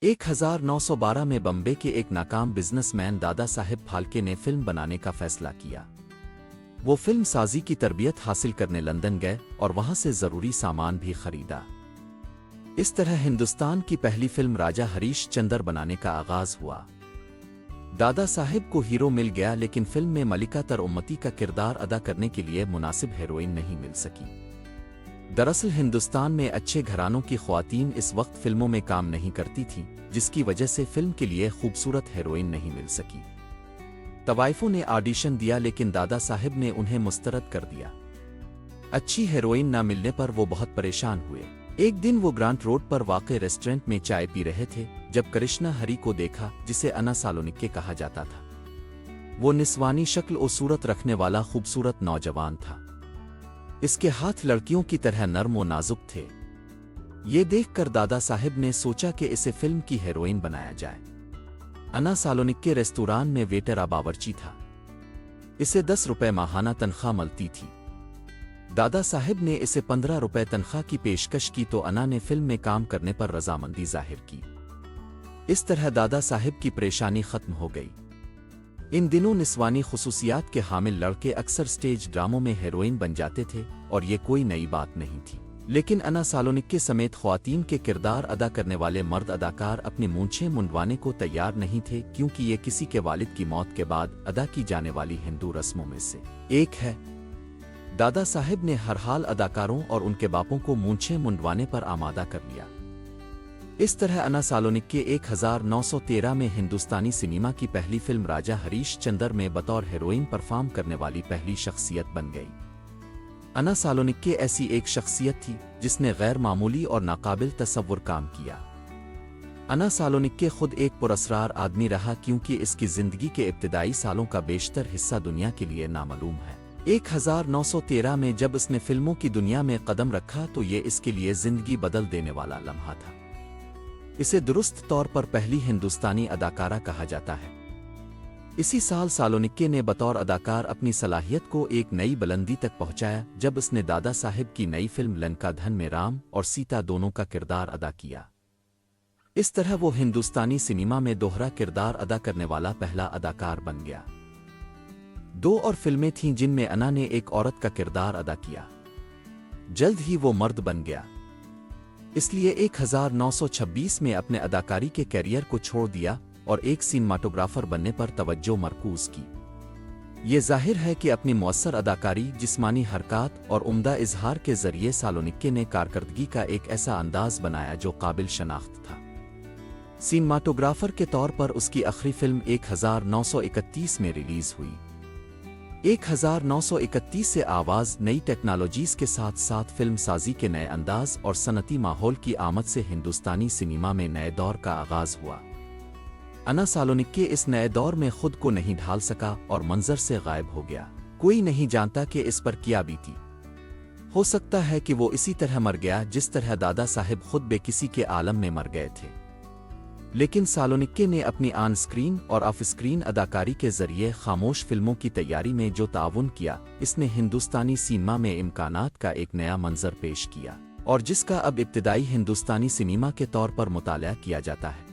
1912 में बम्बे के एक नाकाम बिजनेसमैन दादा साहेब फाल्के ने फिल्म बनाने का फैसला किया। वो फिल्म साजी की तरबियत हासिल करने लंदन गए और वहां से जरूरी सामान भी खरीदा। इस तरह हिंदुस्तान की पहली फिल्म राजा हरीश चंद्र बनाने का आगाज हुआ। दादा साहेब को हीरो मिल गया, लेकिन फिल्म में मलिका तर-उम्मती का किरदार अदा करने के लिए मुनासिब हीरोइन नहीं मिल सकी। दरअसल हिंदुस्तान में अच्छे घरानों की ख्वातीन इस वक्त फिल्मों में काम नहीं करती थीं, जिसकी वजह से फिल्म के लिए खूबसूरत हीरोइन नहीं मिल सकी। तवाइफों ने ऑडिशन दिया, लेकिन दादा साहेब ने उन्हें मुस्तरद कर दिया। अच्छी हीरोइन न मिलने पर वो बहुत परेशान हुए। एक दिन वो ग्रांट रोड पर वाक़े रेस्टोरेंट में चाय पी रहे थे जब कृष्णा हरी को देखा, जिसे अन्ना सालोनिके कहा जाता था। वो निस्वानी शक्ल और सूरत रखने वाला खूबसूरत नौजवान था। इसके हाथ लड़कियों की तरह नर्म और नाजुक थे। ये देखकर दादा साहेब ने सोचा कि इसे फिल्म की हीरोइन बनाया जाए। अन्ना सालोनिके रेस्तुरान में वेटर बावर्ची था। इसे 10 रुपए माहाना तनख्वाह मिलती थी। दादा साहेब ने इसे 15 रुपए तनख्वाह की पेशकश की तो अन्ना ने फिल्म में काम करने पर रजामंदी जाहिर की। इस तरह दादा साहेब की परेशानी खत्म हो गई। इन दिनों निस्वानी खुसूसियात के हामिल लड़के अक्सर स्टेज ड्रामों में हीरोइन बन जाते थे और ये कोई नई बात नहीं थी। लेकिन अन्ना सालोनिके समेत ख्वातीन के किरदार अदा करने वाले मर्द अदाकार अपनी मूंछें मुंडवाने को तैयार नहीं थे, क्योंकि ये किसी के वालिद की मौत के बाद अदा की जाने वाली हिंदू रस्मों में से एक है। दादा साहेब ने हर हाल अदाकारों और उनके बापों को मूंछें मुंडवाने पर आमादा कर लिया। इस तरह अन्ना सालोनिके 1913 में हिंदुस्तानी सिनेमा की पहली फिल्म राजा हरीश चंद्र में बतौर हीरोइन परफॉर्म करने वाली पहली शख्सियत बन गई। अन्ना सालोनिके ऐसी एक शख्सियत थी जिसने गैर मामूली और नाकाबिल तसव्वुर काम किया। अन्ना सालोनिके खुद एक पुरअसरार आदमी रहा, क्योंकि इसकी जिंदगी के इब्तिदाई सालों का बेशतर हिस्सा दुनिया के लिए नामालूम है। 1913 में जब इसने फिल्मों की दुनिया में कदम रखा तो ये इसके लिए जिंदगी बदल देने वाला लम्हा था। इसे दुरुस्त तौर पर पहली हिंदुस्तानी अदाकारा कहा जाता है। इसी साल सालोनिके ने बतौर अदाकार अपनी सलाहियत को एक नई बुलंदी तक पहुंचाया जब उसने दादा साहेब की नई फिल्म लंका धन में राम और सीता दोनों का किरदार अदा किया। इस तरह वो हिंदुस्तानी सिनेमा में दोहरा किरदार अदा करने वाला पहला अदाकार बन गया। 2 और फिल्में थीं जिनमें अन्ना ने एक औरत का किरदार अदा किया। जल्द ही वो मर्द बन गया, इसलिए 1926 में अपने अदाकारी के कैरियर को छोड़ दिया और एक सिनेमाटोग्राफर बनने पर तवज्जो मरकूज की। ये जाहिर है कि अपनी मुअस्सर अदाकारी, जिस्मानी हरकत और उम्दा इजहार के जरिए सालोनिके ने कारकर्दगी का एक ऐसा अंदाज बनाया जो काबिल शनाख्त था। सिनेमाटोग्राफर के तौर पर उसकी आखिरी फिल्म 1931 में रिलीज हुई। 1931 से आवाज नई टेक्नोलॉजीज के साथ साथ फिल्म साजी के नए अंदाज और सनती माहौल की आमद से हिंदुस्तानी सिनेमा में नए दौर का आगाज हुआ। अन्ना सालोनिके इस नए दौर में खुद को नहीं ढाल सका और मंजर से गायब हो गया। कोई नहीं जानता कि इस पर क्या बीती। हो सकता है कि वो इसी तरह मर गया जिस तरह दादा साहेब खुद बेकिसी के आलम में मर गए थे। लेकिन सालोनिके ने अपनी ऑन स्क्रीन और ऑफ स्क्रीन अदाकारी के जरिए खामोश फिल्मों की तैयारी में जो ताउन किया, इसने हिंदुस्तानी सिनेमा में इम्कानात का एक नया मंजर पेश किया और जिसका अब इब्तिदाई हिंदुस्तानी सिनेमा के तौर पर मुताला किया जाता है।